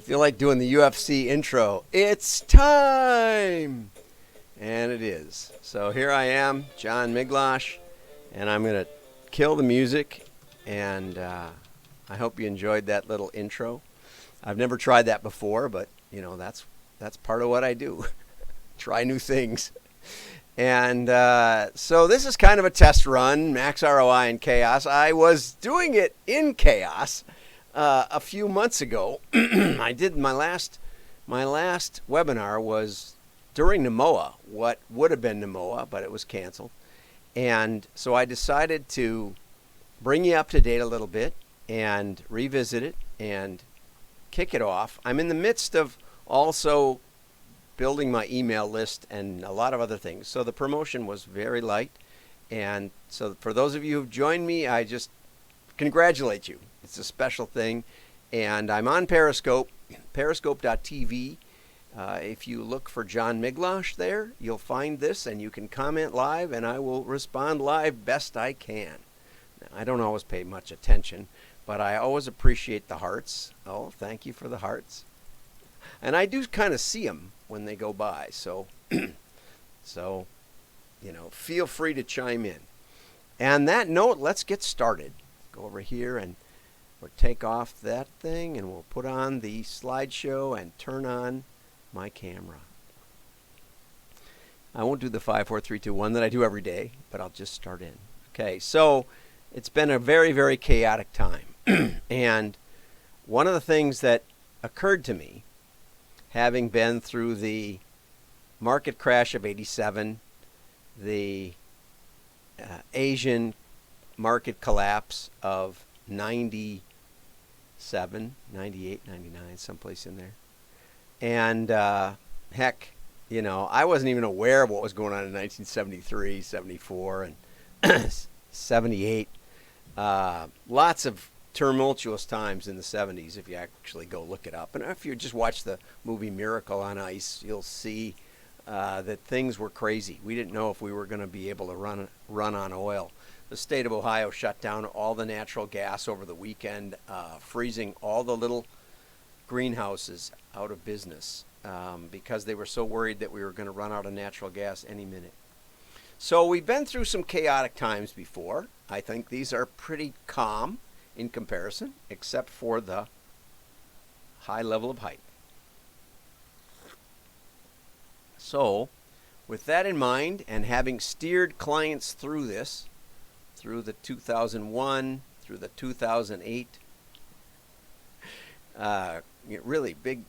feel like doing the UFC intro. It's time! And it is. So here I am, John Miglosh, and I'm going to kill the music. And I hope you enjoyed that little intro. I've never tried that before, but that's part of what I do. Try new things. And so this is kind of a test run, max ROI in chaos. I was doing it in chaos a few months ago. I did my last webinar was during NMOA, what would have been NMOA, but it was canceled. And so I decided to bring you up to date a little bit and revisit it and kick it off. I'm in the midst of also building my email list and a lot of other things. So the promotion was very light. And so for those of you who've joined me, I just congratulate you. It's a special thing. And I'm on Periscope, periscope.tv. If you look for John Miglosh there, you'll find this and you can comment live and I will respond live best I can. Now, I don't always pay much attention, but I always appreciate the hearts. Oh, thank you for the hearts. And I do kind of see them when they go by. So, feel free to chime in. And that note, let's get started. Go over here and we'll take off that thing and we'll put on the slideshow and turn on my camera. I won't do the 5, 4, 3, 2, 1 that I do every day, but I'll just start in. Okay, so it's been a very, very chaotic time. And one of the things that occurred to me, having been through the market crash of 87, the Asian market collapse of 97, 98, 99, someplace in there. And heck, I wasn't even aware of what was going on in 1973, 74, and 78. Lots of tumultuous times in the 70s if you actually go look it up. And if you just watch the movie Miracle on Ice, you'll see that things were crazy. We didn't know if we were going to be able to run on oil. The state of Ohio shut down all the natural gas over the weekend, freezing all the little greenhouses out of business because they were so worried that we were going to run out of natural gas any minute. So we've been through some chaotic times before. I think these are pretty calm in comparison, except for the high level of hype. So with that in mind, and having steered clients through this, through the 2001, through the 2008, really big.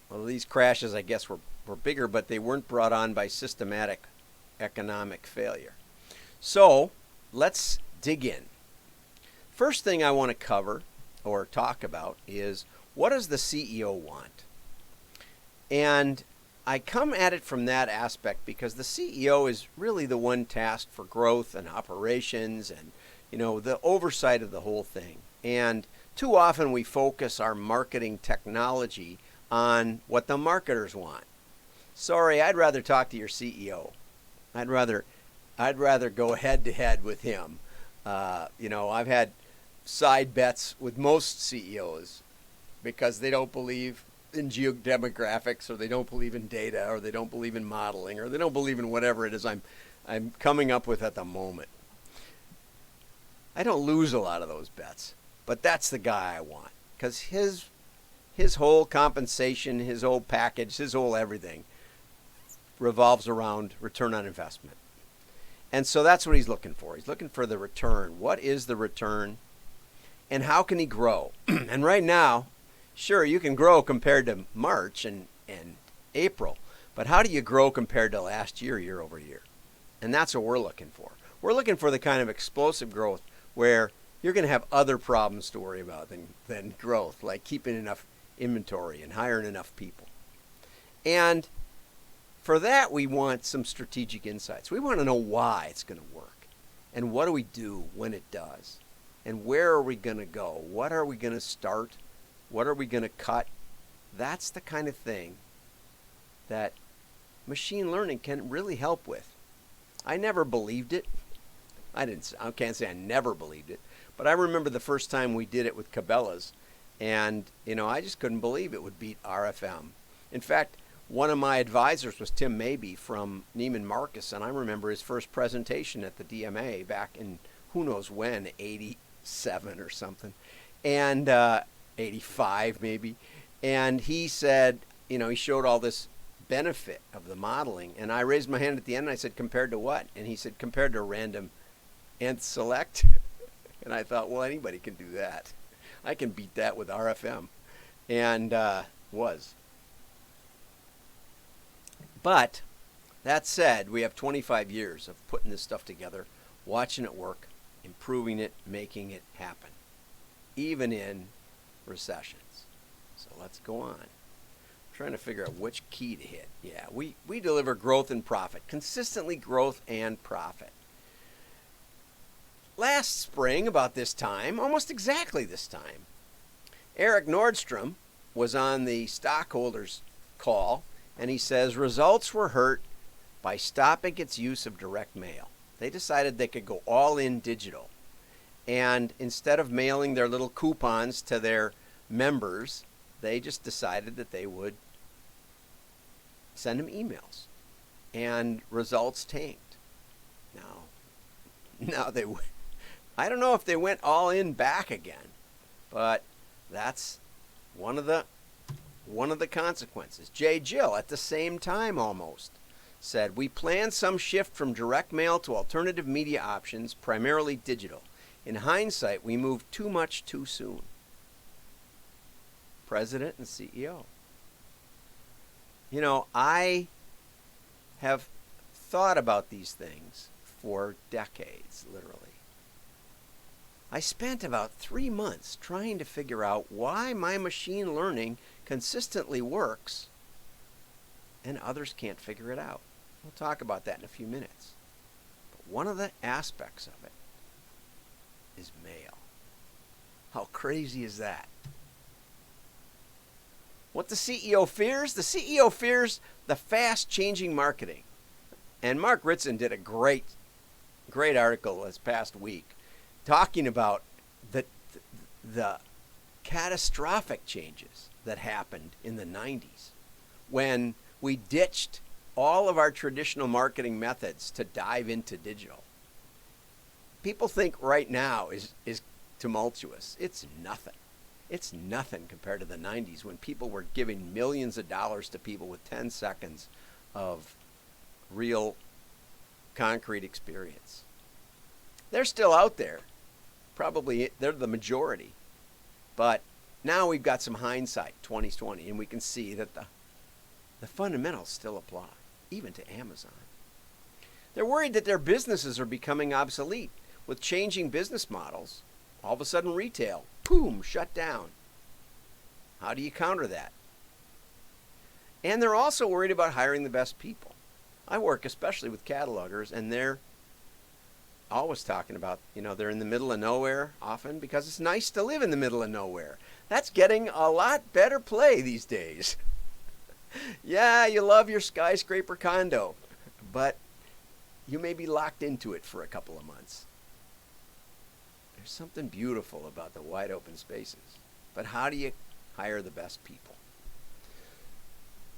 Well, these crashes, I guess, were bigger, but they weren't brought on by systematic economic failure. So let's dig in. First thing I want to cover or talk about is, what does the CEO want? And I come at it from that aspect because the CEO is really the one tasked for growth and operations and, the oversight of the whole thing. And too often we focus our marketing technology on what the marketers want. Sorry, I'd rather talk to your CEO. I'd rather go head to head with him. I've had side bets with most CEOs because they don't believe in geodemographics, or they don't believe in data, or they don't believe in modeling, or they don't believe in whatever it is I'm coming up with at the moment. I don't lose a lot of those bets, but that's the guy I want, because his whole compensation, his whole package, his whole everything revolves around return on investment. And so that's what he's looking for. He's looking for the return. What is the return? And how can he grow? And right now, sure, you can grow compared to March and April, but how do you grow compared to last year, year over year? And that's what we're looking for. We're looking for the kind of explosive growth where you're going to have other problems to worry about than growth, like keeping enough inventory and hiring enough people. And for that, we want some strategic insights. We want to know why it's going to work, and what do we do when it does, and where are we going to go? What are we going to start? What are we going to cut? That's the kind of thing that machine learning can really help with. I never believed it. I can't say I never believed it, but I remember the first time we did it with Cabela's, And, I just couldn't believe it would beat RFM. In fact, one of my advisors was Tim Mabey from Neiman Marcus, and I remember his first presentation at the DMA back in who knows when, 87 or something, and 85 maybe. And he said, he showed all this benefit of the modeling, and I raised my hand at the end and I said, compared to what? And he said, compared to random nth select. And I thought, well, anybody can do that. I can beat that with RFM. And was. But that said, we have 25 years of putting this stuff together, watching it work, improving it, making it happen, even in recessions. So let's go on. I'm trying to figure out which key to hit. Yeah, we deliver growth and profit, consistently growth and profit. Last spring, about this time, almost exactly this time, Eric Nordstrom was on the stockholders call, and he says results were hurt by stopping its use of direct mail. They decided they could go all in digital. And instead of mailing their little coupons to their members, they just decided that they would send them emails. And results tanked. Now I don't know if they went all in back again, but that's one of the consequences. Jay Jill, at the same time almost, said, we plan some shift from direct mail to alternative media options, primarily digital. In hindsight, we moved too much too soon. President and CEO. I have thought about these things for decades, literally. I spent about 3 months trying to figure out why my machine learning consistently works and others can't figure it out. We'll talk about that in a few minutes. But one of the aspects of it is mail. How crazy is that? What the CEO fears? The CEO fears the fast-changing marketing. And Mark Ritson did a great article this past week talking about the catastrophic changes that happened in the 90s when we ditched all of our traditional marketing methods to dive into digital. People think right now is tumultuous. It's nothing. It's nothing compared to the 90s when people were giving millions of dollars to people with 10 seconds of real concrete experience. They're still out there. Probably they're the majority. But now we've got some hindsight, 2020, and we can see that the fundamentals still apply, even to Amazon. They're worried that their businesses are becoming obsolete. With changing business models, all of a sudden retail, boom, shut down. How do you counter that? And they're also worried about hiring the best people. I work especially with catalogers, and they're always talking about, they're in the middle of nowhere often because it's nice to live in the middle of nowhere. That's getting a lot better play these days. Yeah, you love your skyscraper condo, but you may be locked into it for a couple of months. There's something beautiful about the wide open spaces. But how do you hire the best people?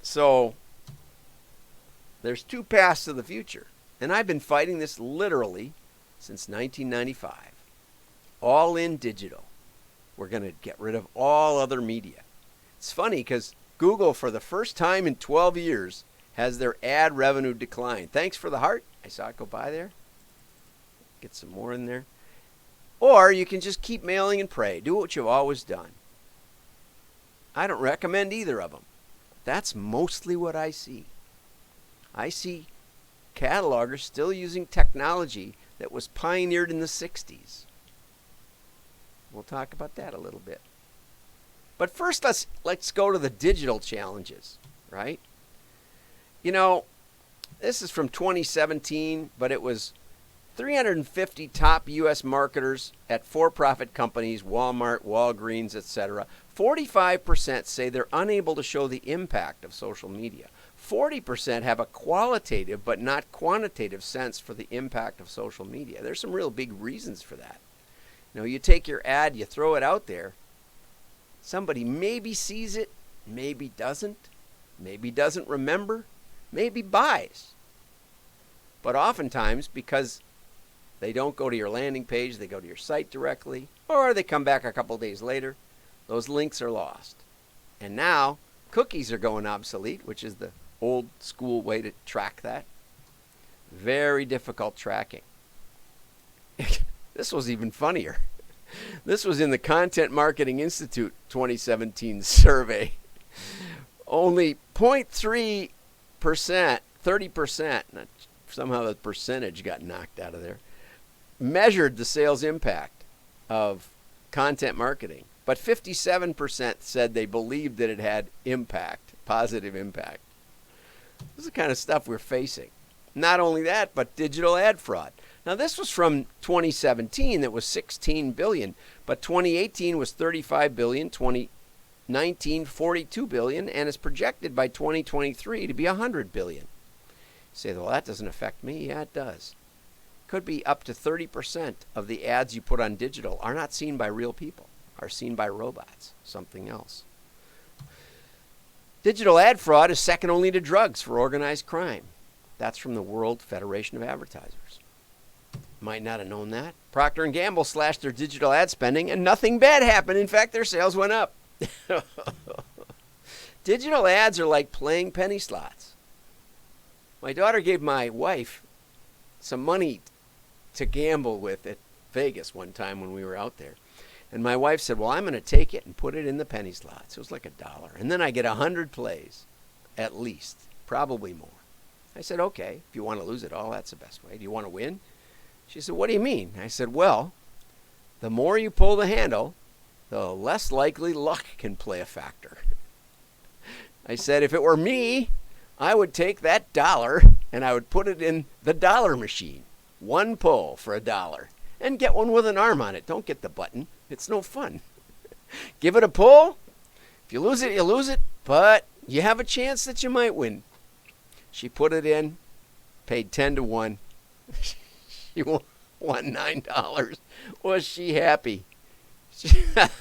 So there's two paths to the future. And I've been fighting this literally since 1995. All in digital. We're going to get rid of all other media. It's funny because Google, for the first time in 12 years, has their ad revenue decline. Thanks for the heart. I saw it go by there. Get some more in there. Or you can just keep mailing and pray. Do what you've always done. I don't recommend either of them. That's mostly what I see. I see catalogers still using technology that was pioneered in the 60s. We'll talk about that a little bit. But first, let's go to the digital challenges, right? This is from 2017, but it was 350 top U.S. marketers at for-profit companies, Walmart, Walgreens, etc. 45% say they're unable to show the impact of social media. 40% have a qualitative but not quantitative sense for the impact of social media. There's some real big reasons for that. You take your ad, you throw it out there. Somebody maybe sees it, maybe doesn't remember, maybe buys. But oftentimes, because they don't go to your landing page, they go to your site directly, or they come back a couple days later, those links are lost. And now cookies are going obsolete, which is the old school way to track that. Very difficult tracking. This was even funnier. This was in the Content Marketing Institute 2017 survey. Only 0.3%, 30%, somehow the percentage got knocked out of there, measured the sales impact of content marketing. But 57% said they believed that it had impact, positive impact. This is the kind of stuff we're facing. Not only that, but digital ad fraud. Now, this was from 2017, that was 16 billion, but 2018 was 35 billion, 2019 42 billion, and is projected by 2023 to be 100 billion. You say, well, that doesn't affect me. Yeah, it does. Could be up to 30% of the ads you put on digital are not seen by real people, are seen by robots, something else. Digital ad fraud is second only to drugs for organized crime. That's from the World Federation of Advertisers. Might not have known that. Procter & Gamble slashed their digital ad spending and nothing bad happened. In fact, their sales went up. Digital ads are like playing penny slots. My daughter gave my wife some money to gamble with at Vegas one time when we were out there. And my wife said, well, I'm going to take it and put it in the penny slots. It was like $1. And then I get 100 plays, at least, probably more. I said, okay, if you want to lose it all, that's the best way. Do you want to win? She said, what do you mean? I said, well, the more you pull the handle, the less likely luck can play a factor. I said, if it were me, I would take that $1 and I would put it in the dollar machine. One pull for $1. And get one with an arm on it. Don't get the button. It's no fun. Give it a pull. If you lose it, you lose it. But you have a chance that you might win. She put it in, paid 10 to 1. She won $9. Was she happy? But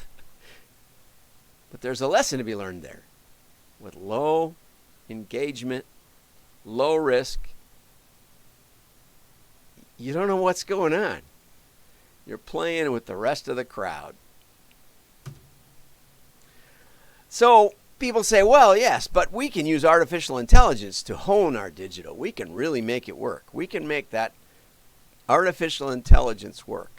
there's a lesson to be learned there. With low engagement, low risk, you don't know what's going on. You're playing with the rest of the crowd. So people say, well, yes, but we can use artificial intelligence to hone our digital. We can really make it work. We can make that artificial intelligence work.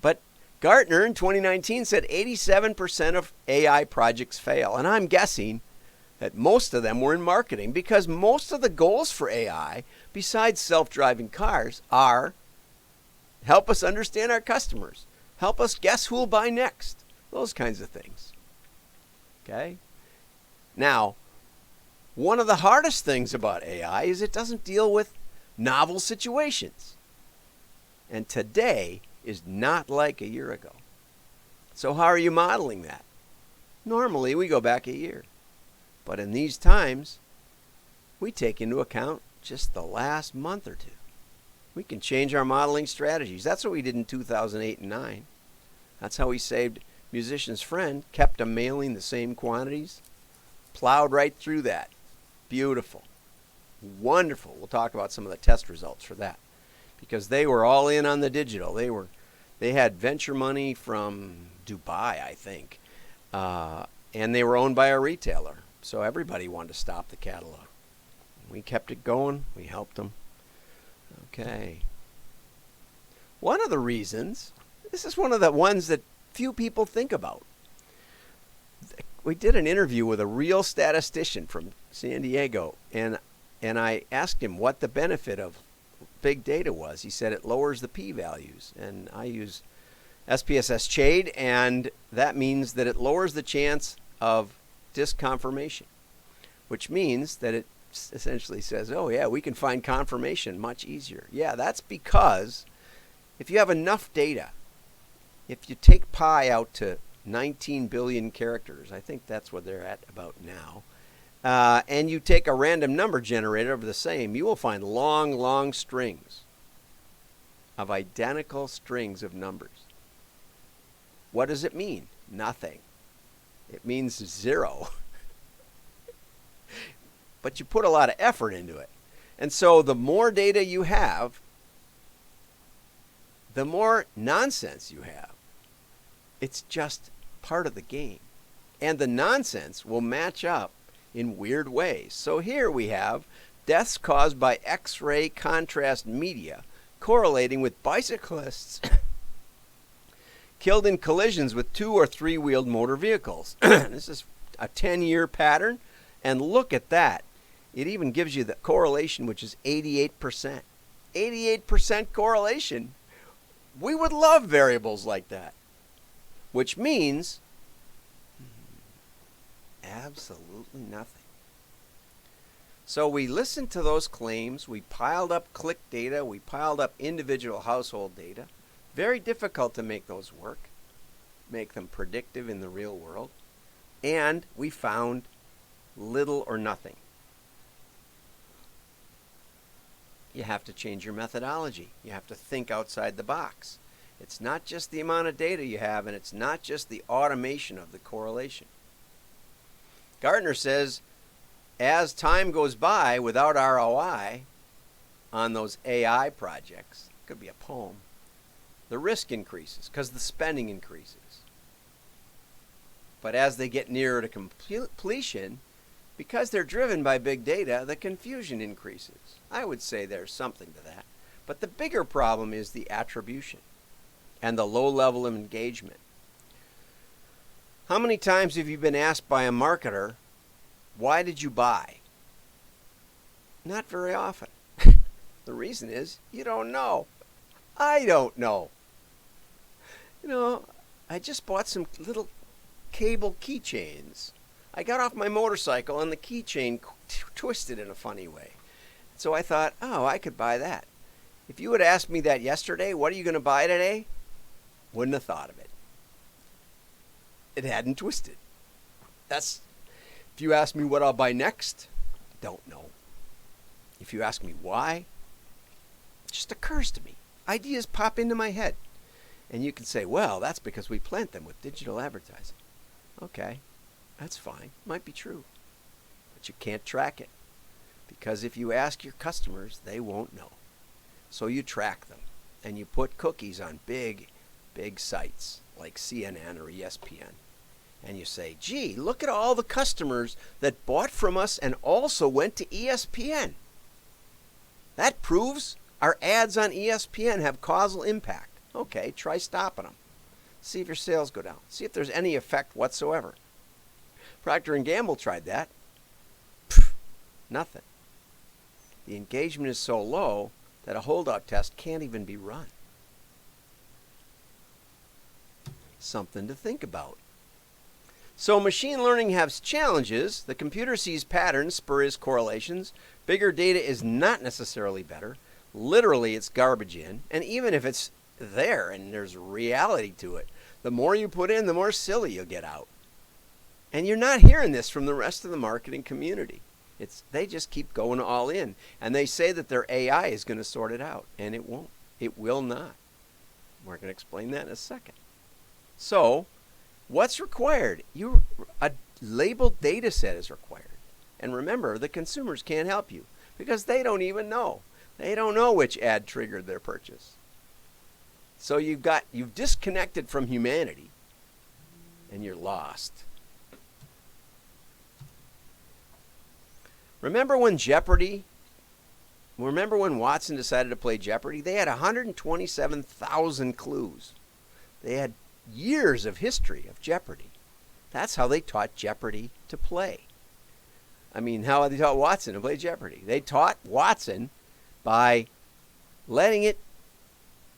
But Gartner in 2019 said 87% of AI projects fail. And I'm guessing that most of them were in marketing, because most of the goals for AI, besides self-driving cars, are help us understand our customers, help us guess who will buy next, those kinds of things. Okay? Now, one of the hardest things about AI is it doesn't deal with novel situations. And today is not like a year ago. So how are you modeling that? Normally, we go back a year. But in these times, we take into account just the last month or two. We can change our modeling strategies. That's what we did in 2008 and 2009. That's how we saved Musician's Friend, kept them mailing the same quantities, plowed right through that. Beautiful. Wonderful. We'll talk about some of the test results for that, because they were all in on the digital. They had venture money from Dubai, I think, and they were owned by a retailer. So everybody wanted to stop the catalog. We kept it going. We helped them. Okay. One of the reasons, this is one of the ones that few people think about. We did an interview with a real statistician from San Diego, and I asked him what the benefit of big data was. He said it lowers the p-values, and I use SPSS Shade, and that means that it lowers the chance of disconfirmation, which means that it essentially says, oh yeah, we can find confirmation much easier. Yeah, that's because if you have enough data, if you take pi out to 19 billion characters, I think that's what they're at about now, and you take a random number generator of the same, you will find long, long strings of identical strings of numbers. What does it mean? Nothing. It means zero. But you put a lot of effort into it. And so the more data you have, the more nonsense you have. It's just part of the game. And the nonsense will match up in weird ways. So here we have deaths caused by X-ray contrast media correlating with bicyclists killed in collisions with 2- or 3-wheeled motor vehicles. This is a 10-year pattern. And look at that. It even gives you the correlation, which is 88%. 88% correlation. We would love variables like that. Which means absolutely nothing. So we listened to those claims. We piled up click data. We piled up individual household data. Very difficult to make those work. Make them predictive in the real world. And we found little or nothing. You have to change your methodology. You have to think outside the box. It's not just the amount of data you have, and it's not just the automation of the correlation. Gartner says, as time goes by without ROI on those AI projects, it could be a poem, the risk increases because the spending increases. But as they get nearer to completion, because they're driven by big data, the confusion increases. I would say there's something to that. But the bigger problem is the attribution and the low level of engagement. How many times have you been asked by a marketer, why did you buy? Not very often. The reason is you don't know. I don't know. You know, I just bought some little cable keychains. I got off my motorcycle and the keychain twisted in a funny way. So I thought, oh, I could buy that. If you had asked me that yesterday, what are you going to buy today? Wouldn't have thought of it. It hadn't twisted. If you ask me what I'll buy next, don't know. If you ask me why, it just occurs to me. Ideas pop into my head. And you can say, well, that's because we plant them with digital advertising. Okay. That's fine. Might be true. But you can't track it. Because if you ask your customers, they won't know. So you track them. And you put cookies on big sites like CNN or ESPN. And you say, gee, look at all the customers that bought from us and also went to ESPN. That proves our ads on ESPN have causal impact. Okay, try stopping them. See if your sales go down. See if there's any effect whatsoever. Procter & Gamble tried that. Nothing. The engagement is so low that a holdout test can't even be run. Something to think about. So machine learning has challenges. The computer sees patterns, spurious correlations. Bigger data is not necessarily better. Literally, it's garbage in. And even if it's there and there's reality to it, the more you put in, the more silly you'll get out. And you're not hearing this from the rest of the marketing community. They just keep going all in. And they say that their AI is going to sort it out. And it won't. It will not. We're going to explain that in a second. So, what's required? A labeled data set is required. And remember, the consumers can't help you because they don't even know. They don't know which ad triggered their purchase. So you've disconnected from humanity and you're lost. Remember when Watson decided to play Jeopardy? They had 127,000 clues. They had years of history of Jeopardy. That's how they taught Jeopardy to play. I mean, how they taught Watson to play Jeopardy. They taught Watson by letting it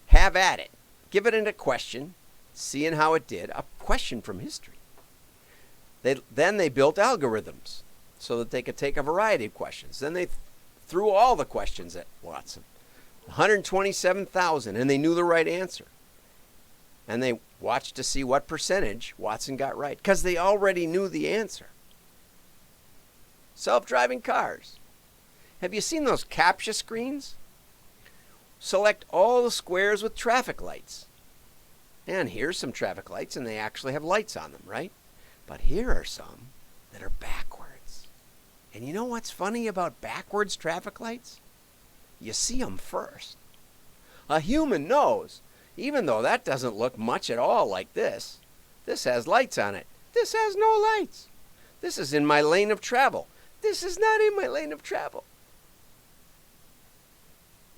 have at it. Give it a question, seeing how it did, a question from history. Then they built algorithms so that they could take a variety of questions. Then they threw all the questions at Watson. 127,000, and they knew the right answer. And they watched to see what percentage Watson got right, because they already knew the answer. Self-driving cars. Have you seen those CAPTCHA screens? Select all the squares with traffic lights. And here's some traffic lights, and they actually have lights on them, right? But here are some that are backwards. And you know what's funny about backwards traffic lights? You see them first. A human knows, even though that doesn't look much at all like this. This has lights on it. This has no lights. This is in my lane of travel. This is not in my lane of travel.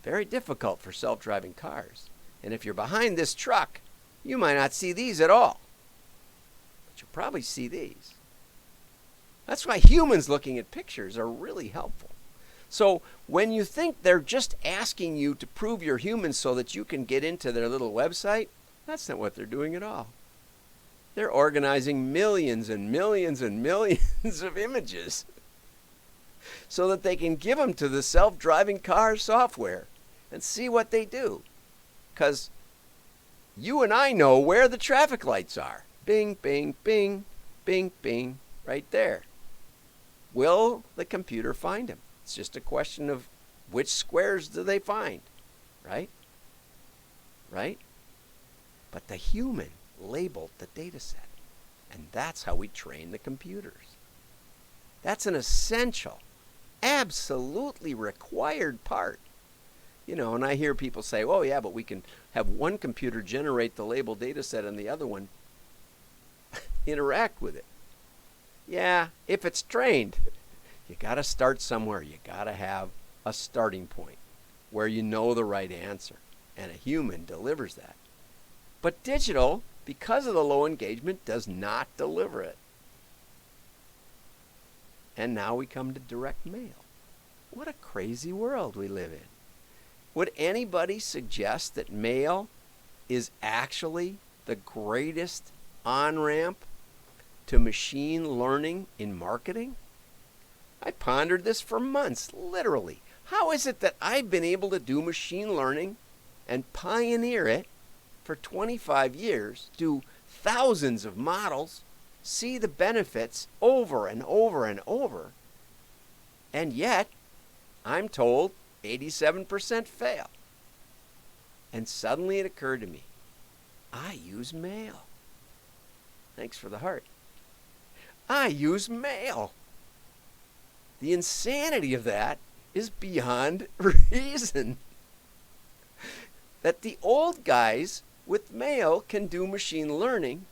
Very difficult for self-driving cars. And if you're behind this truck, you might not see these at all. But you'll probably see these. That's why humans looking at pictures are really helpful. So when you think they're just asking you to prove you're human so that you can get into their little website, that's not what they're doing at all. They're organizing millions and millions and millions of images so that they can give them to the self-driving car software and see what they do. Because you and I know where the traffic lights are. Bing, bing, bing, bing, bing, right there. Will the computer find them? It's just a question of which squares do they find, right? Right? But the human labeled the data set. And that's how we train the computers. That's an essential, absolutely required part. You know, and I hear people say, oh yeah, but we can have one computer generate the labeled data set and the other one interact with it. Yeah, if it's trained. You got to start somewhere. You got to have a starting point where you know the right answer. And a human delivers that. But digital, because of the low engagement, does not deliver it. And now we come to direct mail. What a crazy world we live in. Would anybody suggest that mail is actually the greatest on-ramp to machine learning in marketing? I pondered this for months, literally. How is it that I've been able to do machine learning and pioneer it for 25 years, do thousands of models, see the benefits over and over and over, and yet I'm told 87% fail? And suddenly it occurred to me, I use mail. Thanks for the heart. I use mail. The insanity of that is beyond reason. That the old guys with mail can do machine learning,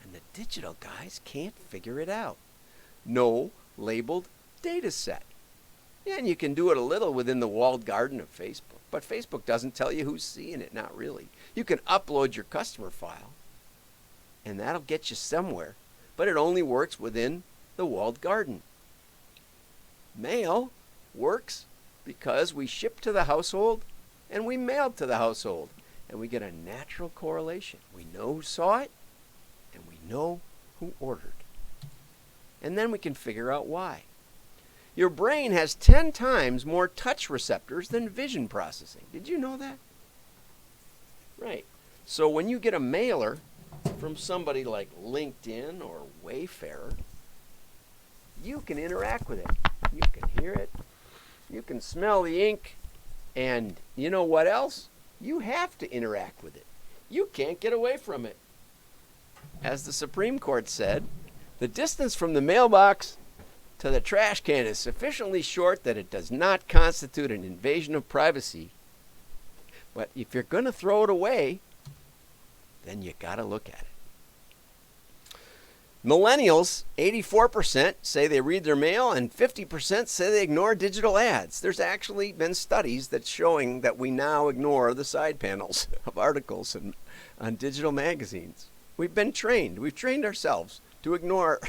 and the digital guys can't figure it out. No labeled data set. Yeah, and you can do it a little within the walled garden of Facebook, but Facebook doesn't tell you who's seeing it, not really. You can upload your customer file, and that'll get you somewhere, but it only works within the walled garden. Mail works because we ship to the household and we mail to the household, and we get a natural correlation. We know who saw it and we know who ordered. And then we can figure out why. Your brain has 10 times more touch receptors than vision processing. Did you know that? Right. So when you get a mailer from somebody like LinkedIn or Wayfair, you can interact with it. You can hear it. You can smell the ink. And you know what else? You have to interact with it. You can't get away from it. As the Supreme Court said, the distance from the mailbox to the trash can is sufficiently short that it does not constitute an invasion of privacy. But if you're going to throw it away, then you got to look at it. Millennials, 84% say they read their mail and 50% say they ignore digital ads. There's actually been studies that's showing that we now ignore the side panels of articles on digital magazines. We've been trained. We've trained ourselves to ignore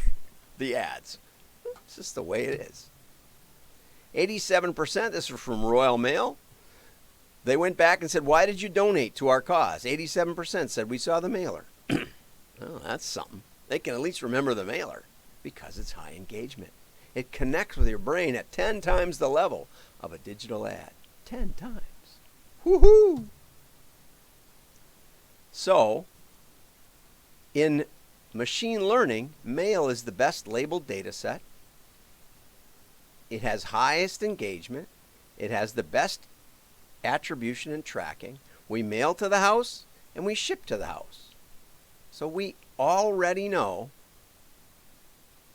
the ads. It's just the way it is. 87%, this is from Royal Mail. They went back and said, why did you donate to our cause? 87% said, we saw the mailer. Oh, that's something. They can at least remember the mailer because it's high engagement. It connects with your brain at 10 times the level of a digital ad. 10 times. Woohoo! So, in machine learning, mail is the best labeled data set. It has highest engagement. It has the best attribution and tracking. We mail to the house and we ship to the house. So we already know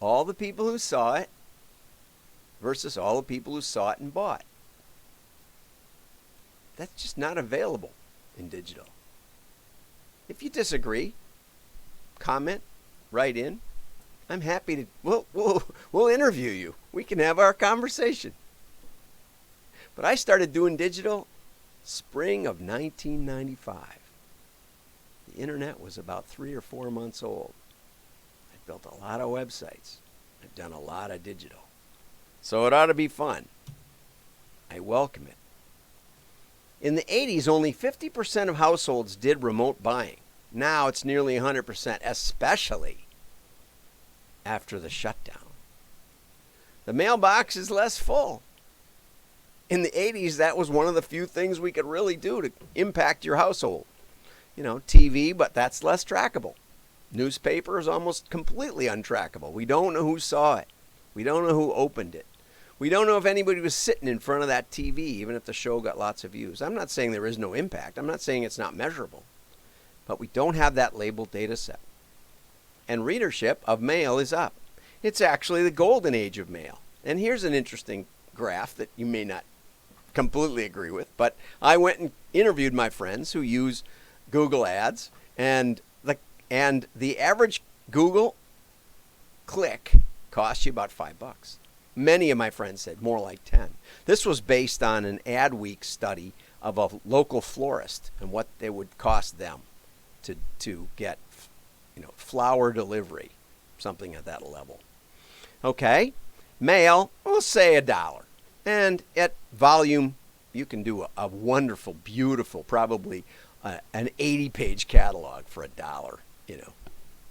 all the people who saw it versus all the people who saw it and bought. That's just not available in digital. If you disagree, comment, write in. I'm happy to, we'll interview you. We can have our conversation. But I started doing digital spring of 1995. The internet was about 3 or 4 months old. I built a lot of websites. I've done a lot of digital. So it ought to be fun. I welcome it. In the 80s, only 50% of households did remote buying. Now it's nearly 100%, especially after the shutdown. The mailbox is less full. In the 80s, that was one of the few things we could really do to impact your household. You know, TV, but that's less trackable. Newspaper is almost completely untrackable. We don't know who saw it. We don't know who opened it. We don't know if anybody was sitting in front of that TV, even if the show got lots of views. I'm not saying there is no impact. I'm not saying it's not measurable. But we don't have that labeled data set. And readership of mail is up. It's actually the golden age of mail. And here's an interesting graph that you may not completely agree with, but I went and interviewed my friends who use Google Ads, and the average Google click costs you about $5. Many of my friends said more like 10. This was based on an Adweek study of a local florist and what it would cost them to get, flower delivery, something at that level. Okay, mail, we'll say $1. And at volume, you can do a wonderful, beautiful, probably an 80-page catalog for $1,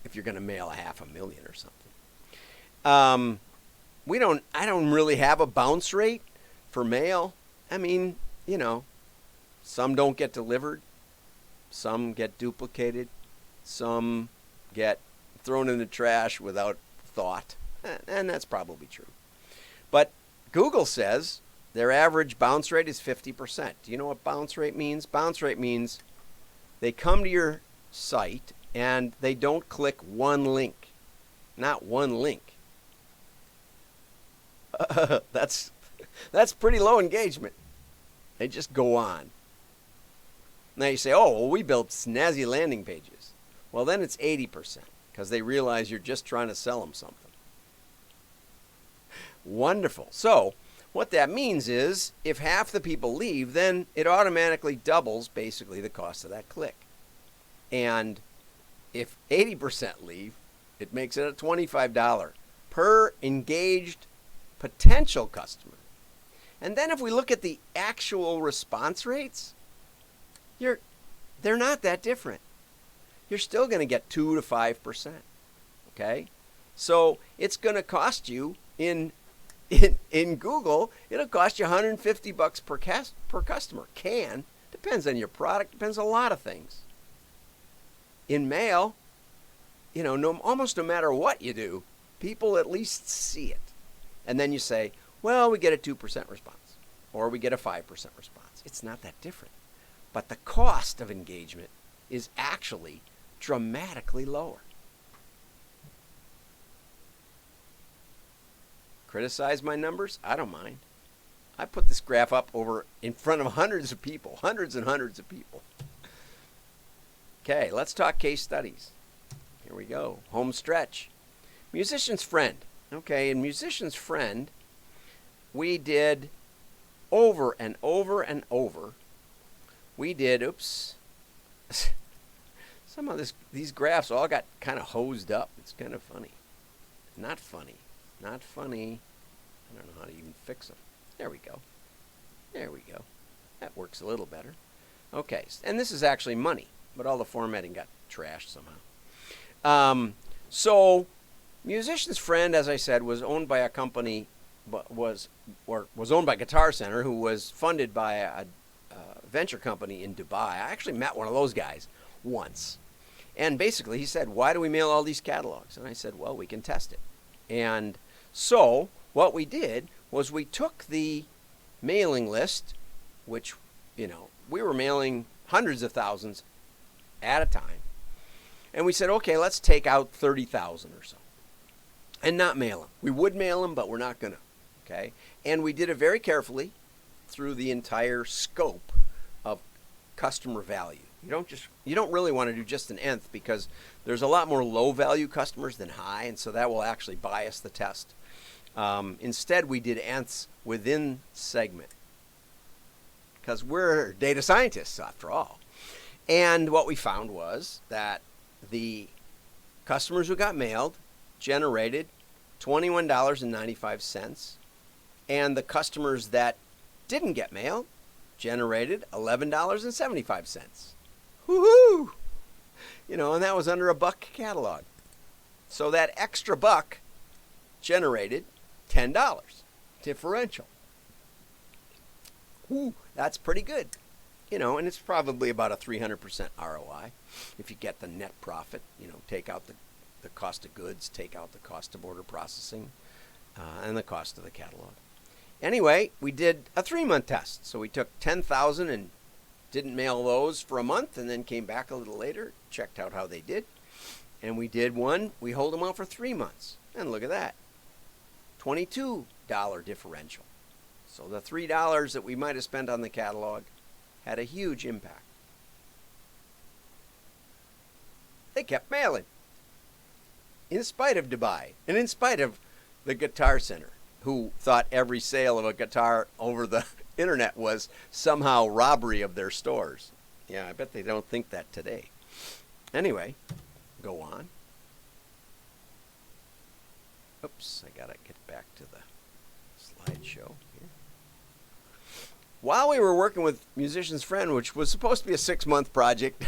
if you're going to mail 500,000 or something. I don't really have a bounce rate for mail. I mean, some don't get delivered. Some get duplicated. Some get thrown in the trash without thought. And that's probably true. But Google says their average bounce rate is 50%. Do you know what bounce rate means? Bounce rate means they come to your site and they don't click one link. Not one link. That's pretty low engagement. They just go on. Now you say, oh, well, we built snazzy landing pages. Well, then it's 80% because they realize you're just trying to sell them something. Wonderful. So what that means is if half the people leave, then it automatically doubles basically the cost of that click. And if 80% leave, it makes it a $25 per engaged potential customer. And then if we look at the actual response rates, they're not that different. You're still going to get 2 to 5%. Okay? So it's going to cost you in Google, it'll cost you $150 per customer. Depends on your product, depends on a lot of things. In mail, almost no matter what you do, people at least see it. And then you say, well, we get a 2% response or we get a 5% response. It's not that different. But the cost of engagement is actually dramatically lower. Criticize my numbers? I don't mind. I put this graph up over in front of hundreds and hundreds of people. Okay, let's talk case studies. Here we go. Home stretch. Musician's friend. Okay, in Musician's friend, we did over and over and over. We did, some of these graphs all got kind of hosed up. It's kind of funny. Not funny. Not funny. I don't know how to even fix them. There we go. There we go. That works a little better. Okay, and this is actually money, but all the formatting got trashed somehow. So, Musician's Friend, as I said, was owned by a company, was owned by Guitar Center, who was funded by a venture company in Dubai. I actually met one of those guys once. And basically he said, why do we mail all these catalogs? And I said, well, we can test it. And so what we did was we took the mailing list, which, we were mailing hundreds of thousands at a time. And we said, okay, let's take out 30,000 or so. and not mail them. We would mail them, but we're not going to. Okay? And we did it very carefully through the entire scope of customer value. You don't really want to do just an nth, because there's a lot more low value customers than high, and so that will actually bias the test. Instead, we did nths within segment, because we're data scientists after all. And what we found was that the customers who got mailed generated $21.95, and the customers that didn't get mail generated $11.75. Woohoo! And that was under $1 catalog. So that extra buck generated $10 differential. Ooh, that's pretty good. And it's probably about a 300% ROI if you get the net profit. Take out the cost of goods, take out the cost of order processing, and the cost of the catalog. Anyway, we did a 3-month test. So we took 10,000 and didn't mail those for a month, and then came back a little later, checked out how they did. And we did one, we hold them out for 3 months. And look at that, $22 differential. So the $3 that we might have spent on the catalog had a huge impact. They kept mailing, in spite of Dubai, and in spite of the Guitar Center, who thought every sale of a guitar over the internet was somehow robbery of their stores. Yeah, I bet they don't think that today. Anyway, go on. Oops, I gotta get back to the slideshow here. While we were working with Musician's Friend, which was supposed to be a 6-month project,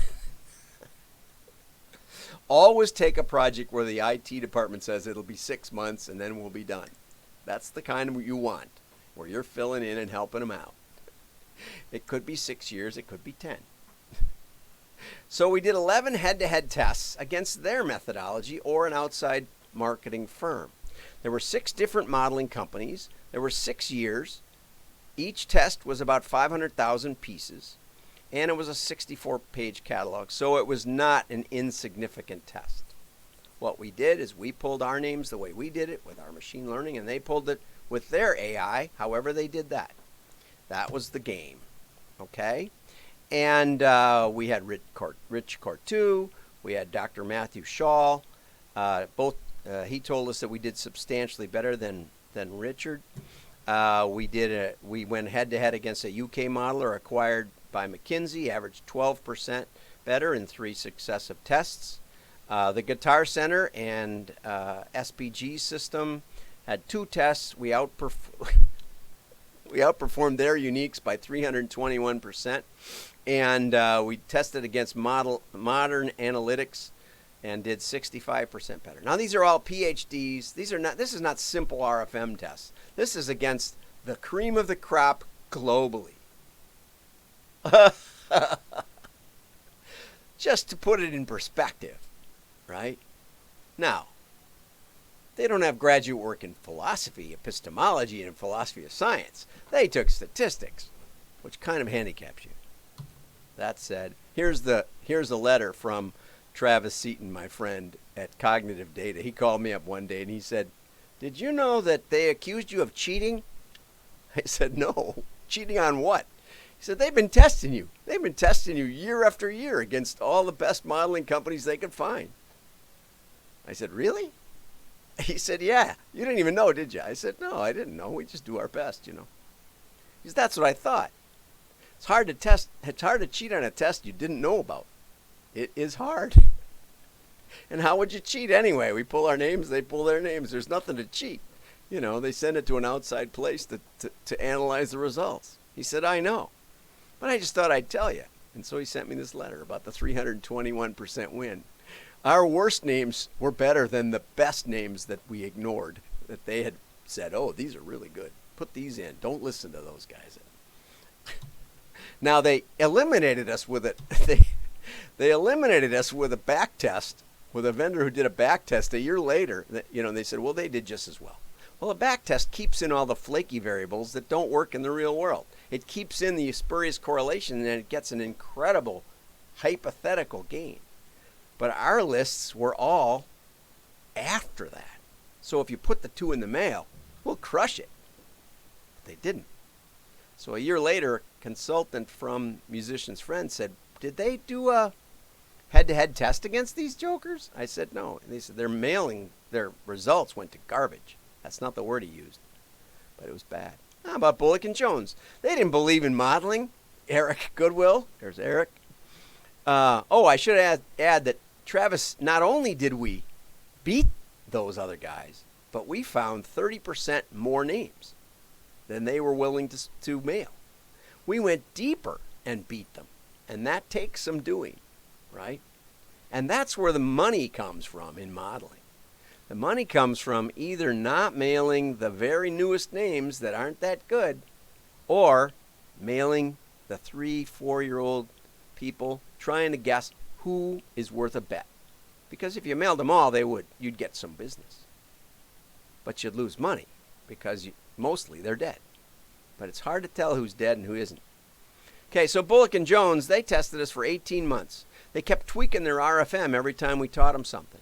always take a project where the IT department says it'll be 6 months and then we'll be done. That's the kind you want, where you're filling in and helping them out. It could be 6 years, it could be 10. So we did 11 head-to-head tests against their methodology or an outside marketing firm. There were 6 different modeling companies. There were 6 years. Each test was about 500,000 pieces, and it was a 64-page catalog, so it was not an insignificant test. What we did is we pulled our names the way we did it with our machine learning, and they pulled it with their AI, however they did that. That was the game, okay? And we had Rich Cortu, we had Dr. Matthew Shaw. He told us that we did substantially better than Richard. We went head-to-head against a UK modeler acquired by McKinsey, averaged 12% better in 3 successive tests. The Guitar Center and SPG system had 2 tests. We outperformed their uniques by 321%. And we tested against modern analytics and did 65% better. Now, these are all PhDs. This is not simple RFM tests. This is against the cream of the crop globally. Just to put it in perspective, right? Now, they don't have graduate work in philosophy, epistemology, and philosophy of science. They took statistics, which kind of handicaps you. That said, here's a letter from Travis Seaton, my friend at Cognitive Data. He called me up one day and he said, "Did you know that they accused you of cheating?" I said, "No. Cheating on what?" He said, "They've been testing you. They've been testing you year after year against all the best modeling companies they could find." I said, "Really?" He said, "Yeah. You didn't even know, did you?" I said, "No, I didn't know. We just do our best, He said, "That's what I thought. It's hard to test. It's hard to cheat on a test you didn't know about. It is hard." And how would you cheat anyway? We pull our names, they pull their names. There's nothing to cheat. They send it to an outside place to analyze the results. He said, "I know. But I just thought I'd tell you." And so he sent me this letter about the 321% win. Our worst names were better than the best names that we ignored, that they had said, "Oh, these are really good. Put these in. Don't listen to those guys." Now, they eliminated us with it. They eliminated us with a back test, with a vendor who did a back test a year later. And they said, well, they did just as well. Well, a back test keeps in all the flaky variables that don't work in the real world. It keeps in the spurious correlation, and it gets an incredible hypothetical gain. But our lists were all after that. So if you put the 2 in the mail, we'll crush it. But they didn't. So a year later, a consultant from Musician's Friend said, did they do a head-to-head test against these jokers? I said, no. And they said their results went to garbage. That's not the word he used, but it was bad. How about Bullock and Jones? They didn't believe in modeling. Eric Goodwill, there's Eric. I should add that, Travis, not only did we beat those other guys, but we found 30% more names than they were willing to mail. We went deeper and beat them, and that takes some doing, right? And that's where the money comes from in modeling. The money comes from either not mailing the very newest names that aren't that good, or mailing the 3-4-year-old people trying to guess who is worth a bet. Because if you mailed them all, you'd get some business. But you'd lose money because mostly they're dead. But it's hard to tell who's dead and who isn't. Okay, so Bullock and Jones, they tested us for 18 months. They kept tweaking their RFM every time we taught them something.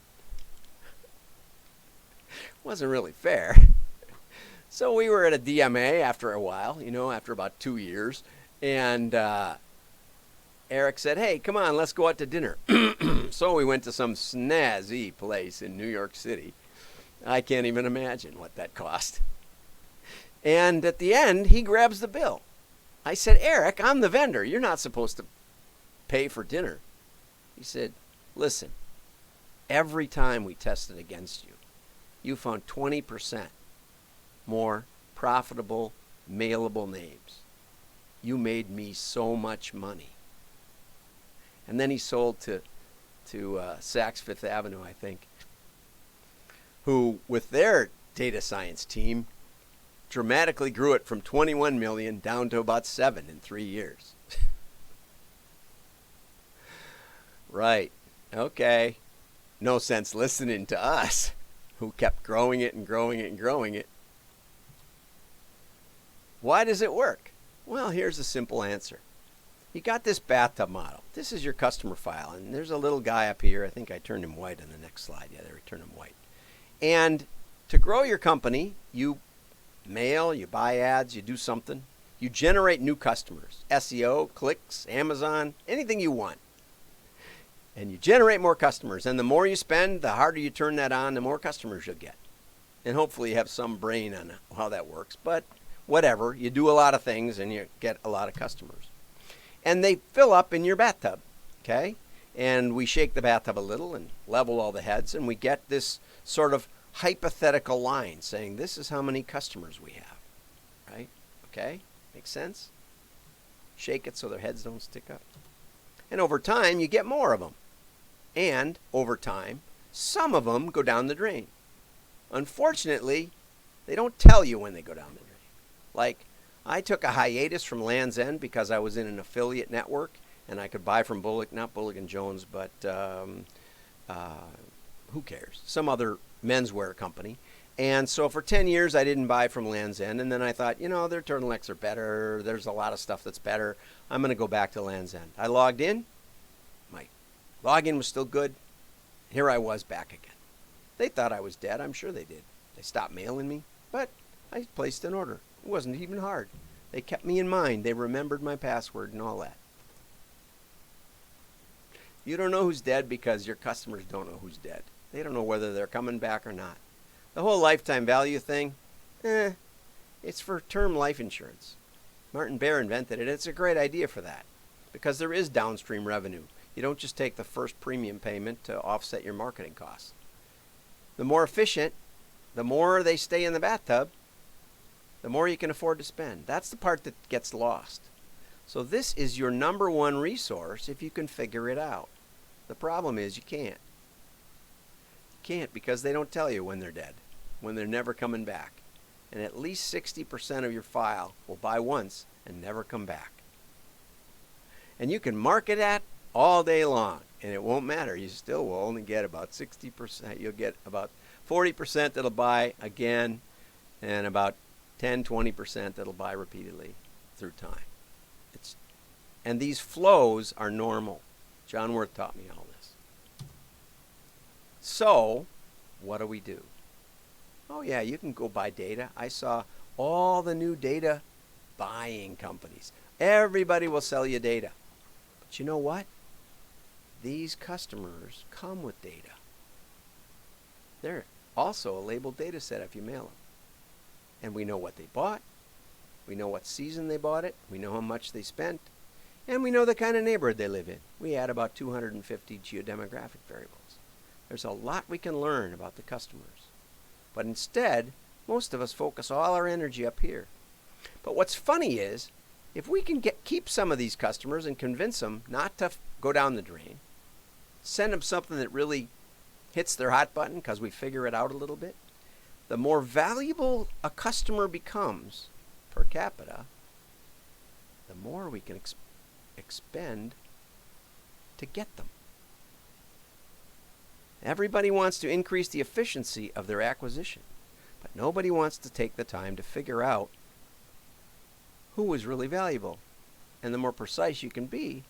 Wasn't really fair. So we were at a DMA after a while, after about 2 years. And Eric said, hey, come on, let's go out to dinner. So we went to some snazzy place in New York City. I can't even imagine what that cost. And at the end, he grabs the bill. I said, Eric, I'm the vendor. You're not supposed to pay for dinner. He said, listen, every time we tested against you, you found 20% more profitable, mailable names. You made me so much money. And then he sold to Saks Fifth Avenue, I think, who, with their data science team, dramatically grew it from 21 million down to about 7 in 3 years. Right. Okay. No sense listening to us, who kept growing it and growing it and growing it. Why does it work? Well, here's a simple answer. You got this bathtub model. This is your customer file, and there's a little guy up here. I think I turned him white on the next slide. Yeah, there, I turned him white. And to grow your company, you mail, you buy ads, you do something. You generate new customers. SEO, clicks, Amazon, anything you want. And you generate more customers. And the more you spend, the harder you turn that on, the more customers you'll get. And hopefully you have some brain on how that works. But whatever, you do a lot of things and you get a lot of customers. And they fill up in your bathtub, okay? And we shake the bathtub a little and level all the heads, and we get this sort of hypothetical line saying this is how many customers we have, right? Okay? Makes sense? Shake it so their heads don't stick up. And over time, you get more of them. And over time, some of them go down the drain. Unfortunately, they don't tell you when they go down the drain. Like, I took a hiatus from Land's End because I was in an affiliate network and I could buy from not Bullock and Jones, but who cares? Some other menswear company. And so for 10 years, I didn't buy from Land's End. And then I thought, their turtlenecks are better. There's a lot of stuff that's better. I'm going to go back to Land's End. I logged in. My login was still good. Here I was back again. They thought I was dead. I'm sure they did. They stopped mailing me, but I placed an order. It wasn't even hard. They kept me in mind. They remembered my password and all that. You don't know who's dead because your customers don't know who's dead. They don't know whether they're coming back or not. The whole lifetime value thing, it's for term life insurance. Martin Bear invented it. It's a great idea for that because there is downstream revenue. You don't just take the first premium payment to offset your marketing costs. The more efficient, the more they stay in the bathtub, the more you can afford to spend. That's the part that gets lost. So this is your number one resource if you can figure it out. The problem is you can't. You can't because they don't tell you when they're dead, when they're never coming back. And at least 60% of your file will buy once and never come back. And you can market that all day long, and it won't matter. You still will only get about 60%. You'll get about 40% that'll buy again, and about 10-20% that'll buy repeatedly through time. And these flows are normal. John Worth taught me all this. So, what do we do? Oh yeah, you can go buy data. I saw all the new data buying companies. Everybody will sell you data. But you know what? These customers come with data. They're also a labeled data set if you mail them. And we know what they bought. We know what season they bought it. We know how much they spent. And we know the kind of neighborhood they live in. We add about 250 geodemographic variables. There's a lot we can learn about the customers. But instead, most of us focus all our energy up here. But what's funny is, if we can keep some of these customers and convince them not to go down the drain, send them something that really hits their hot button because we figure it out a little bit, the more valuable a customer becomes per capita, the more we can expend to get them. Everybody wants to increase the efficiency of their acquisition, but nobody wants to take the time to figure out who is really valuable. And the more precise you can be,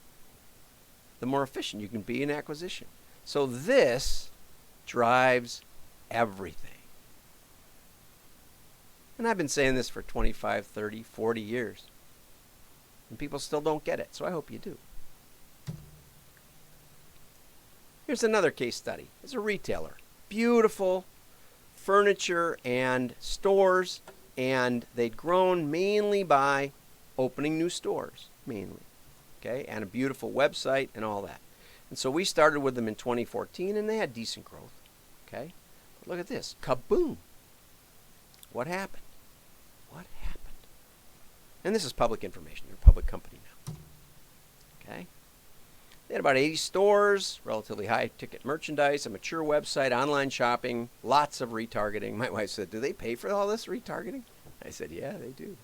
the more efficient you can be in acquisition. So this drives everything. And I've been saying this for 25, 30, 40 years. And people still don't get it, so I hope you do. Here's another case study. It's a retailer. Beautiful furniture and stores, and they'd grown mainly by opening new stores, mainly. Okay, and a beautiful website and all that. And so we started with them in 2014, and they had decent growth. Okay, but look at this. Kaboom. What happened? What happened? And this is public information. They're a public company now. Okay. They had about 80 stores, relatively high-ticket merchandise, a mature website, online shopping, lots of retargeting. My wife said, do they pay for all this retargeting? I said, yeah, they do.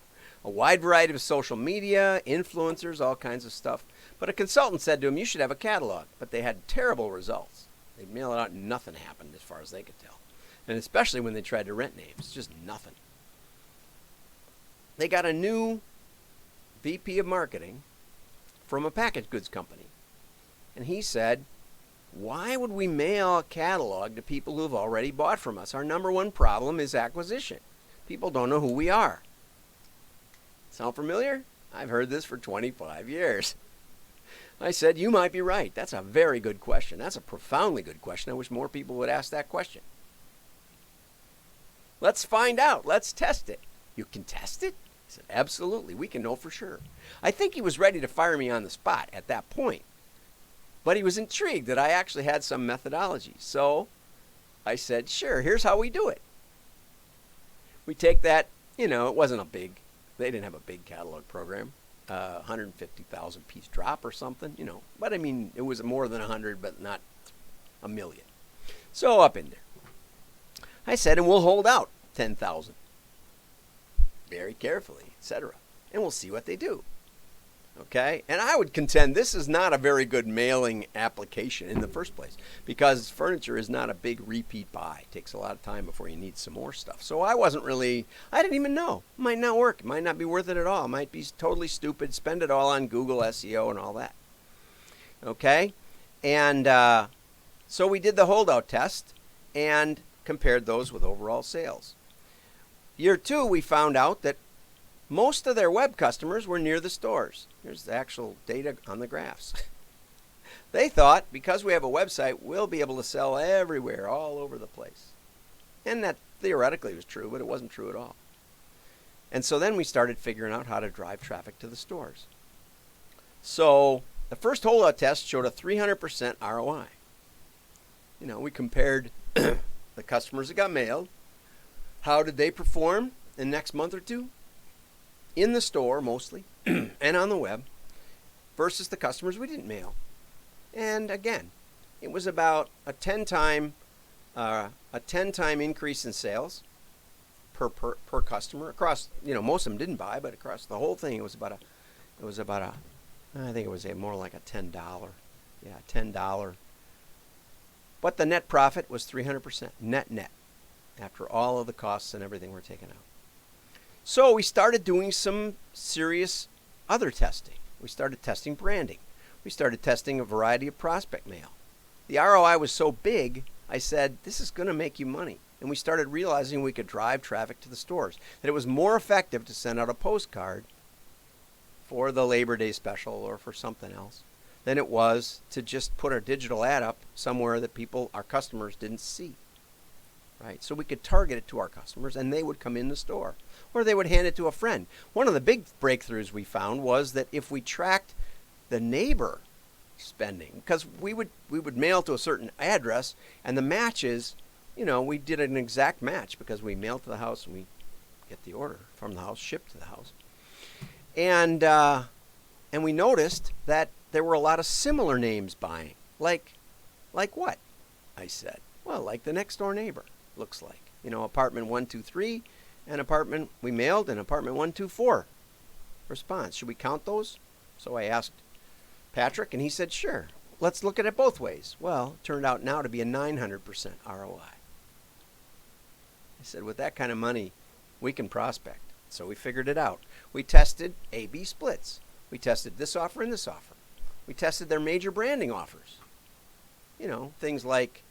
A wide variety of social media, influencers, all kinds of stuff. But a consultant said to him, you should have a catalog. But they had terrible results. They'd mail it out and nothing happened as far as they could tell. And especially when they tried to rent names, just nothing. They got a new VP of marketing from a packaged goods company. And he said, why would we mail a catalog to people who have already bought from us? Our number one problem is acquisition. People don't know who we are. Sound familiar? I've heard this for 25 years. I said, you might be right. That's a very good question. That's a profoundly good question. I wish more people would ask that question. Let's find out. Let's test it. You can test it? I said, absolutely. We can know for sure. I think he was ready to fire me on the spot at that point. But he was intrigued that I actually had some methodology. So I said, sure, here's how we do it. We take that, it wasn't a big, they didn't have a big catalog program, 150,000 piece drop or something, But I mean, it was more than 100, but not a million. So up in there. I said, and we'll hold out 10,000. Very carefully, etc. And we'll see what they do. Okay? And I would contend this is not a very good mailing application in the first place because furniture is not a big repeat buy. It takes a lot of time before you need some more stuff. So I didn't even know. It might not work. It might not be worth it at all. It might be totally stupid. Spend it all on Google SEO and all that. Okay? And so we did the holdout test and compared those with overall sales. Year 2, we found out that most of their web customers were near the stores. Here's the actual data on the graphs. They thought, because we have a website, we'll be able to sell everywhere, all over the place. And that theoretically was true, but it wasn't true at all. And so then we started figuring out how to drive traffic to the stores. So the first holdout test showed a 300% ROI. We compared the customers that got mailed. How did they perform in the next month or two? In the store mostly, and on the web, versus the customers we didn't mail. And again, it was about a 10-time increase in sales per customer across. Most of them didn't buy, but across the whole thing, it was about a I think it was more like a $10. Yeah, $10. But the net profit was 300% net after all of the costs and everything were taken out. So we started doing some serious other testing. We started testing branding. We started testing a variety of prospect mail. The ROI was so big I said, this is going to make you money. And we started realizing we could drive traffic to the stores, that it was more effective to send out a postcard for the Labor Day special or for something else than it was to just put a digital ad up somewhere that people, our customers, didn't see. Right? So we could target it to our customers and they would come in the store or they would hand it to a friend. One of the big breakthroughs we found was that if we tracked the neighbor spending, because we would mail to a certain address and the matches, we did an exact match because we mailed to the house and we get the order from the house, shipped to the house. And we noticed that there were a lot of similar names buying. Like what? I said, well, like the next door neighbor. Looks like, apartment 123 and apartment we mailed and apartment 124 response. Should we count those? So I asked Patrick and he said, sure, let's look at it both ways. Well, it turned out now to be a 900% ROI. I said, with that kind of money, we can prospect. So we figured it out. We tested A-B splits. We tested this offer and this offer. We tested their major branding offers. Things like,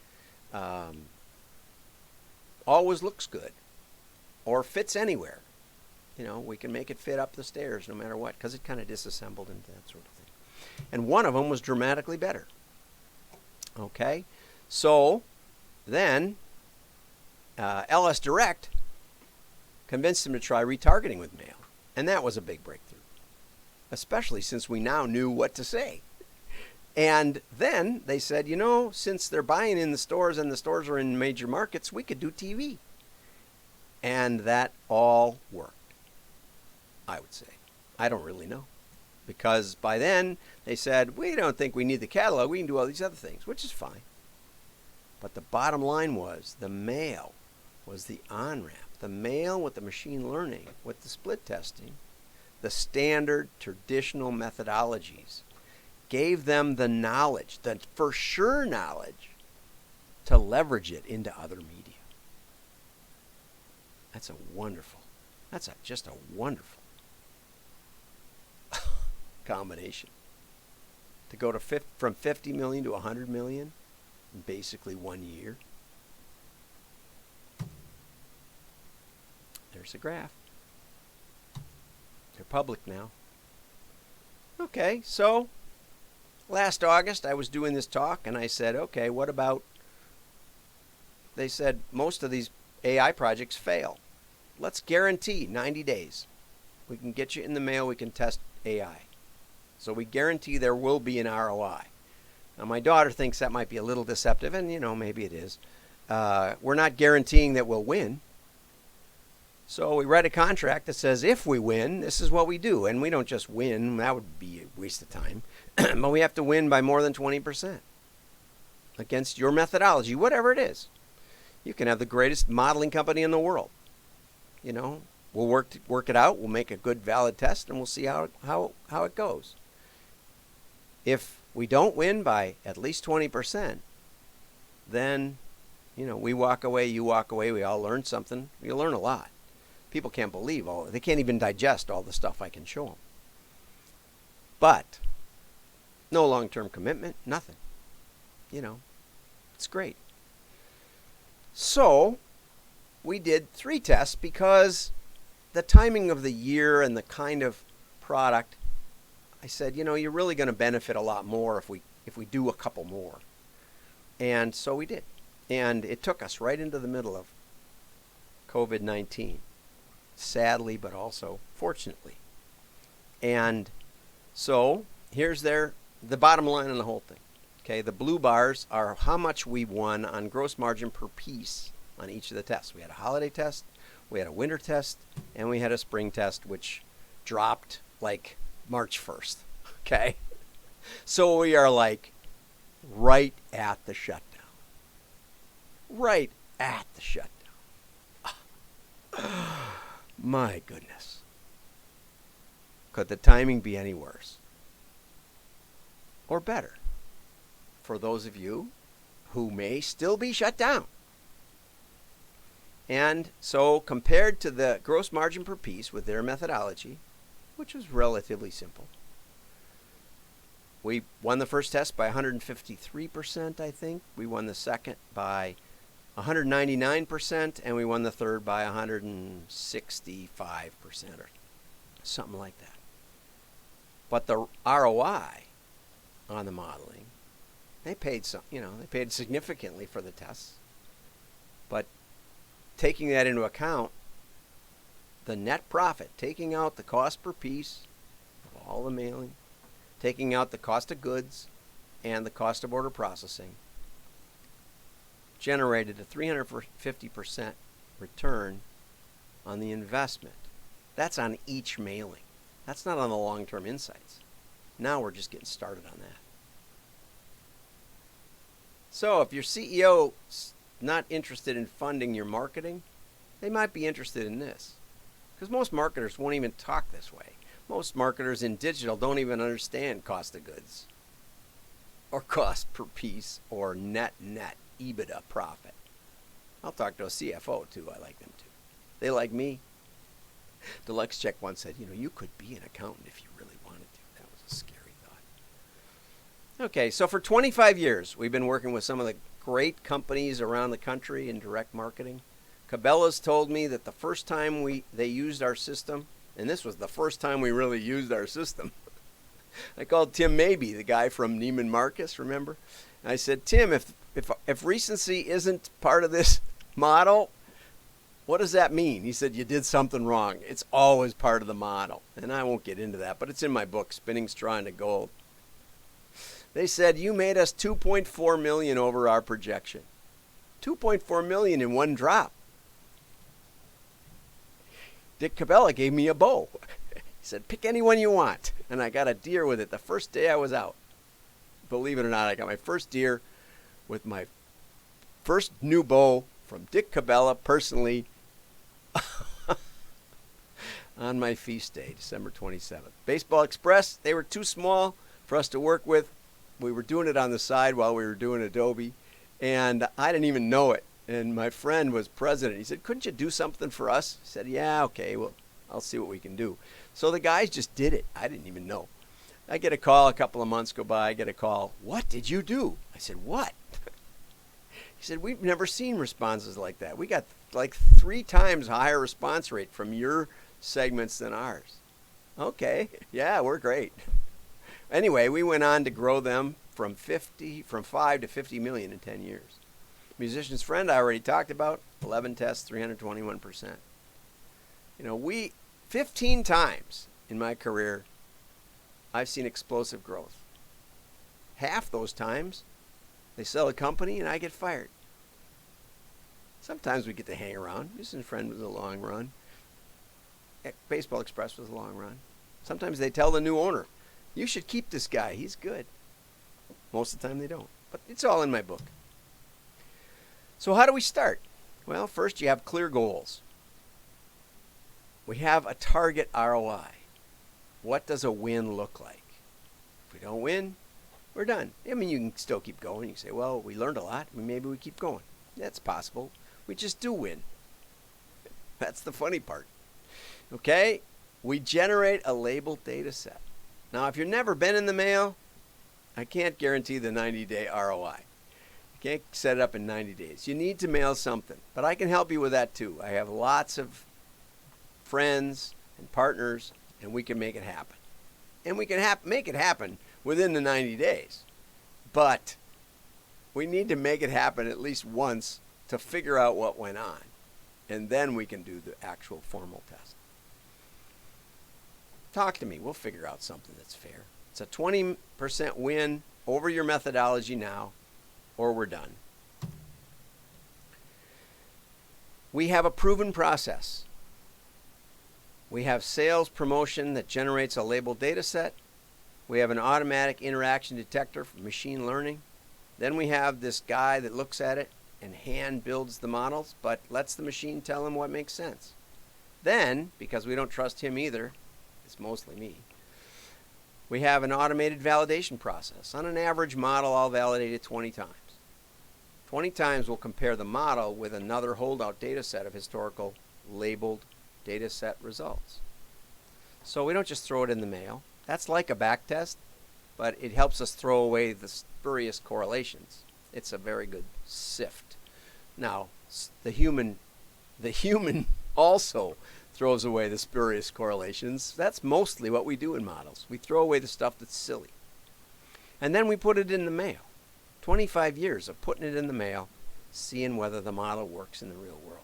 always looks good or fits anywhere. We can make it fit up the stairs no matter what because it kind of disassembled into that sort of thing. And one of them was dramatically better. Okay? So then LS Direct convinced him to try retargeting with mail. And that was a big breakthrough, especially since we now knew what to say. And then they said, since they're buying in the stores and the stores are in major markets, we could do TV. And that all worked, I would say. I don't really know. Because by then they said, we don't think we need the catalog. We can do all these other things, which is fine. But the bottom line was the mail was the on-ramp. The mail with the machine learning, with the split testing, the standard traditional methodologies gave them the knowledge, the for sure knowledge, to leverage it into other media. That's just a wonderful combination. To go from 50 million to 100 million in basically 1 year. There's a graph. They're public now. Okay, so last August, I was doing this talk, and I said, okay, what about, they said, most of these AI projects fail. Let's guarantee 90 days. We can get you in the mail, we can test AI. So we guarantee there will be an ROI. Now, my daughter thinks that might be a little deceptive, and, maybe it is. We're not guaranteeing that we'll win. So we write a contract that says if we win, this is what we do. And we don't just win. That would be a waste of time. But we have to win by more than 20% against your methodology, whatever it is. You can have the greatest modeling company in the world. We'll work it out. We'll make a good, valid test, and we'll see how it goes. If we don't win by at least 20%, then, we walk away, you walk away, we all learn something. We learn a lot. People can't believe they can't even digest all the stuff I can show them. But no long-term commitment, nothing. It's great. So we did 3 tests because the timing of the year and the kind of product, I said, you're really going to benefit a lot more if we do a couple more. And so we did. And it took us right into the middle of COVID-19. Sadly, but also fortunately. And so here's the bottom line on the whole thing. Okay, the blue bars are how much we won on gross margin per piece on each of the tests. We had a holiday test, we had a winter test, and we had a spring test, which dropped like March 1st. Okay, so we are like right at the shutdown. Right at the shutdown. My goodness. Could the timing be any worse? Or better? For those of you who may still be shut down. And so compared to the gross margin per piece with their methodology, which was relatively simple, We won the first test by 153%, I think. We won the second by 199%, and we won the third by 165% or something like that. But the ROI on the modeling, they paid significantly for the tests. But taking that into account, the net profit, taking out the cost per piece of all the mailing, taking out the cost of goods and the cost of order processing, generated a 350% return on the investment. That's on each mailing. That's not on the long-term insights. Now we're just getting started on that. So if your CEO's not interested in funding your marketing, they might be interested in this. Because most marketers won't even talk this way. Most marketers in digital don't even understand cost of goods or cost per piece or net EBITDA profit. I'll talk to a CFO too. I like them too. They like me. Deluxe Check once said, you could be an accountant if you really wanted to. That was a scary thought. Okay, so for 25 years, we've been working with some of the great companies around the country in direct marketing. Cabela's told me that the first time they used our system, and this was the first time we really used our system. I called Tim Mabey, the guy from Neiman Marcus, remember? And I said, Tim, if recency isn't part of this model, what does that mean? He said, you did something wrong. It's always part of the model. And I won't get into that, but it's in my book, Spinning Straw into Gold. They said, you made us $2.4 million over our projection. $2.4 million in one drop. Dick Cabela gave me a bow. He said, pick any one you want. And I got a deer with it the first day I was out. Believe it or not, I got my first deer with my first new bow from Dick Cabela personally on my feast day, December 27th. Baseball Express, they were too small for us to work with. We were doing it on the side while we were doing Adobe, and I didn't even know it. And my friend was president. He said, couldn't you do something for us? I said, yeah, okay, well, I'll see what we can do. So the guys just did it. I didn't even know. I get a call, a couple of months go by, I get a call, what did you do? I said, what? He said, we've never seen responses like that. We got like 3 times higher response rate from your segments than ours. Okay, yeah, we're great. Anyway, we went on to grow them from 5 to 50 million in 10 years. Musician's Friend, I already talked about, 11 tests, 321%. 15 times in my career, I've seen explosive growth. Half those times, they sell a company and I get fired. Sometimes we get to hang around. Musician's Friend was a long run. Baseball Express was a long run. Sometimes they tell the new owner, you should keep this guy, he's good. Most of the time they don't, but it's all in my book. So how do we start? Well, first you have clear goals. We have a target ROI. What does a win look like? If we don't win, we're done. I mean, you can still keep going. You can say, well, we learned a lot. Maybe we keep going. That's possible. We just do win. That's the funny part. Okay? We generate a labeled data set. Now, if you've never been in the mail, I can't guarantee the 90-day ROI. You can't set it up in 90 days. You need to mail something, but I can help you with that too. I have lots of friends and partners, and we can make it happen. And we can make it happen within the 90 days. But we need to make it happen at least once to figure out what went on. And then we can do the actual formal test. Talk to me. We'll figure out something that's fair. It's a 20% win over your methodology now, or we're done. We have a proven process. We have sales promotion that generates a labeled data set. We have an automatic interaction detector for machine learning. Then we have this guy that looks at it and hand builds the models, but lets the machine tell him what makes sense. Then, because we don't trust him either, it's mostly me, we have an automated validation process. On an average model, I'll validate it 20 times. 20 times we'll compare the model with another holdout data set of historical labeled data set results. So we don't just throw it in the mail. That's like a back test. but it helps us throw away the spurious correlations. It's a very good sift. Now, the human also throws away the spurious correlations. That's mostly what we do in models. We throw away the stuff that's silly. And then we put it in the mail. 25 years of putting it in the mail, seeing whether the model works in the real world.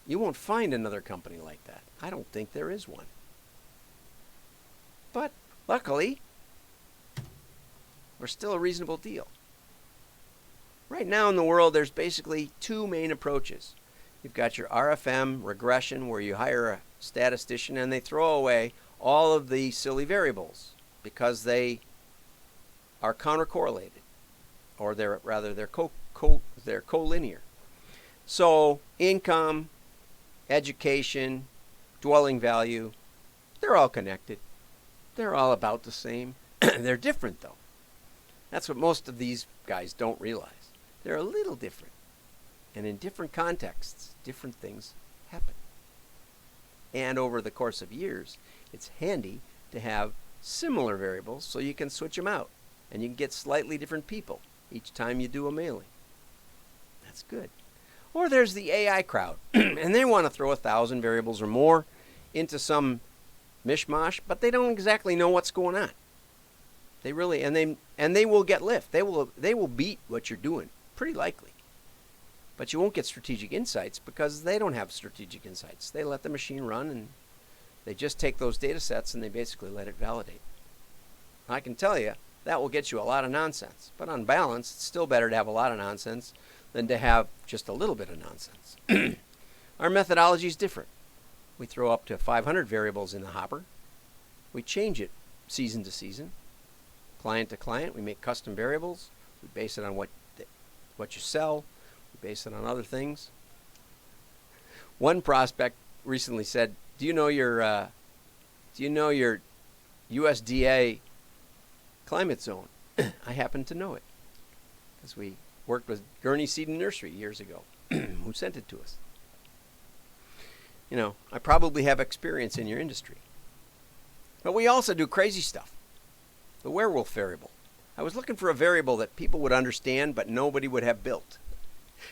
You won't find another company like that. I don't think there is one. But luckily, we're still a reasonable deal. Right now in the world, there's basically two main approaches. You've got your RFM regression, where you hire a statistician and they throw away all of the silly variables because they are counter-correlated, or they're collinear. So income, education, dwelling value, they're all connected. They're all about the same. They're different, though. That's what most of these guys don't realize. They're a little different. And in different contexts, different things happen. And over the course of years, it's handy to have similar variables so you can switch them out. And you can get slightly different people each time you do a mailing. That's good. Or there's the AI crowd. And they want to throw 1,000 variables or more into some mishmash, but they don't exactly know what's going on. They really, and they will get lift. They will beat what you're doing, pretty likely. But you won't get strategic insights because they don't have strategic insights. They let the machine run and they just take those data sets and they basically let it validate. I can tell you, that will get you a lot of nonsense. But on balance, it's still better to have a lot of nonsense than to have just a little bit of nonsense. Our methodology is different. We throw up to 500 variables in the hopper. We change it season to season, client to client. We make custom variables. We base it on what you sell. We base it on other things. One prospect recently said, "Do you know your USDA climate zone?" I happen to know it because we worked with Gurney Seed and Nursery years ago, who sent it to us. You know, I probably have experience in your industry. But we also do crazy stuff. The werewolf variable. I was looking for a variable that people would understand, but nobody would have built.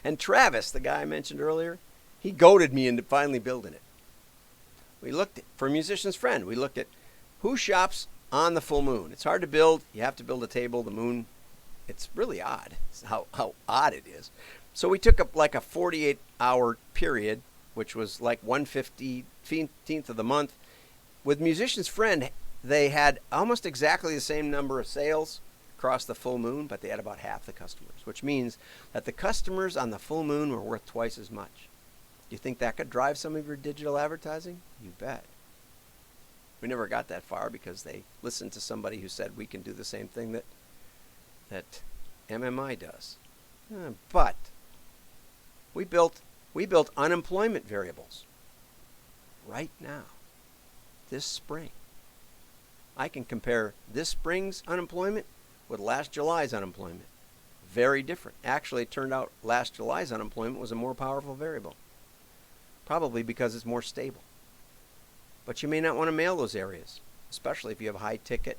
And Travis, the guy I mentioned earlier, he goaded me into finally building it. We looked at, for Musician's Friend, we looked at who shops on the full moon. It's hard to build. You have to build a table. The moon, it's really odd. It's how odd it is. So we took up like a 48-hour period, which was like 1/15th of the month. With Musician's Friend, they had almost exactly the same number of sales across the full moon, but they had about half the customers, which means that the customers on the full moon were worth twice as much. Do you think that could drive some of your digital advertising? You bet. We never got that far because they listened to somebody who said we can do the same thing that MMI does. But we built unemployment variables right now, this spring. I can compare this spring's unemployment with last July's unemployment. Very different. Actually, it turned out last July's unemployment was a more powerful variable, probably because it's more stable. But you may not want to mail those areas, especially if you have high-ticket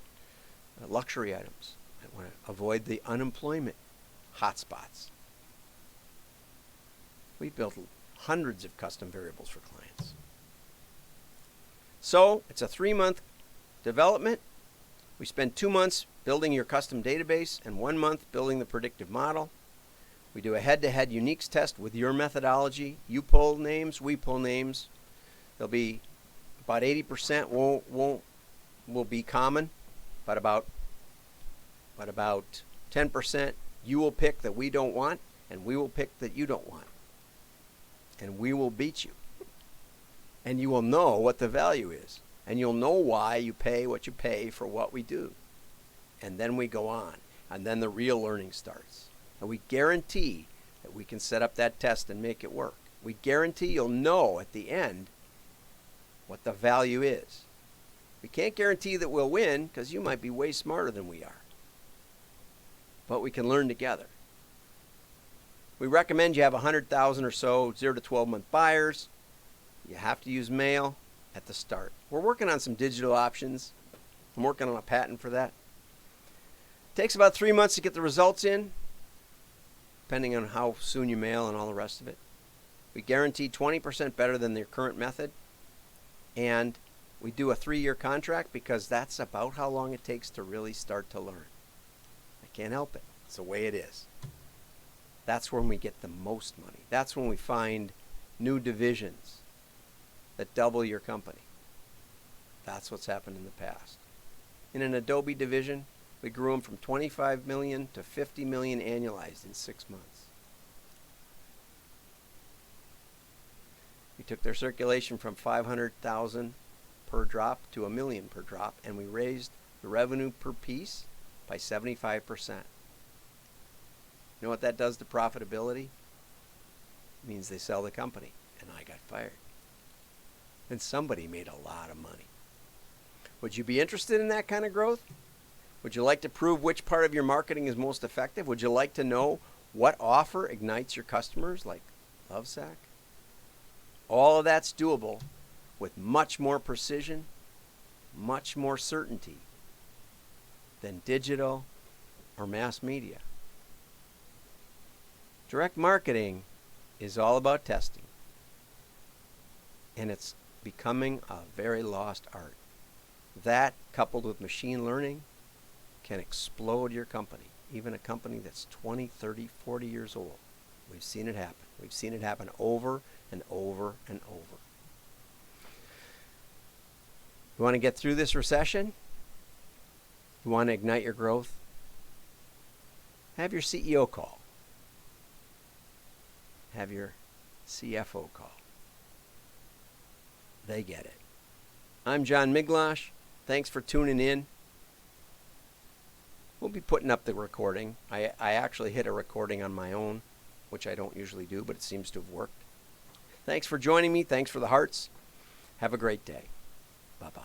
luxury items. You want to avoid the unemployment hotspots. We built hundreds of custom variables for clients. So it's a 3-month development. We spend 2 months building your custom database and 1 month building the predictive model. We do a head-to-head uniques test with your methodology. You pull names, we pull names. There'll be about 80% will be common, but about 10% you will pick that we don't want, and we will pick that you don't want. And we will beat you. And you will know what the value is. And you'll know why you pay what you pay for what we do. And then we go on. And then the real learning starts. And we guarantee that we can set up that test and make it work. We guarantee you'll know at the end what the value is. We can't guarantee that we'll win because you might be way smarter than we are. But we can learn together. We recommend you have 100,000 or so 0 to 12 month buyers. You have to use mail at the start. We're working on some digital options. I'm working on a patent for that. Takes about 3 months to get the results in, depending on how soon you mail and all the rest of it. We guarantee 20% better than their current method. And we do a 3-year contract because that's about how long it takes to really start to learn. I can't help it. It's the way it is. That's when we get the most money. That's when we find new divisions that double your company. That's what's happened in the past. In an Adobe division, we grew them from 25 million to 50 million annualized in 6 months. We took their circulation from 500,000 per drop to 1 million per drop, and we raised the revenue per piece by 75%. You know what that does to profitability? It means they sell the company, and I got fired. And somebody made a lot of money. Would you be interested in that kind of growth? Would you like to prove which part of your marketing is most effective? Would you like to know what offer ignites your customers, like Lovesac? All of that's doable with much more precision, much more certainty than digital or mass media. Direct marketing is all about testing, and it's becoming a very lost art. That, coupled with machine learning, can explode your company, even a company that's 20, 30, 40 years old. We've seen it happen. We've seen it happen over and over and over. You want to get through this recession? You want to ignite your growth? Have your CEO call. Have your CFO call. They get it. I'm John Miglosh. Thanks for tuning in. We'll be putting up the recording. I actually hit a recording on my own, which I don't usually do, but it seems to have worked. Thanks for joining me. Thanks for the hearts. Have a great day. Bye-bye.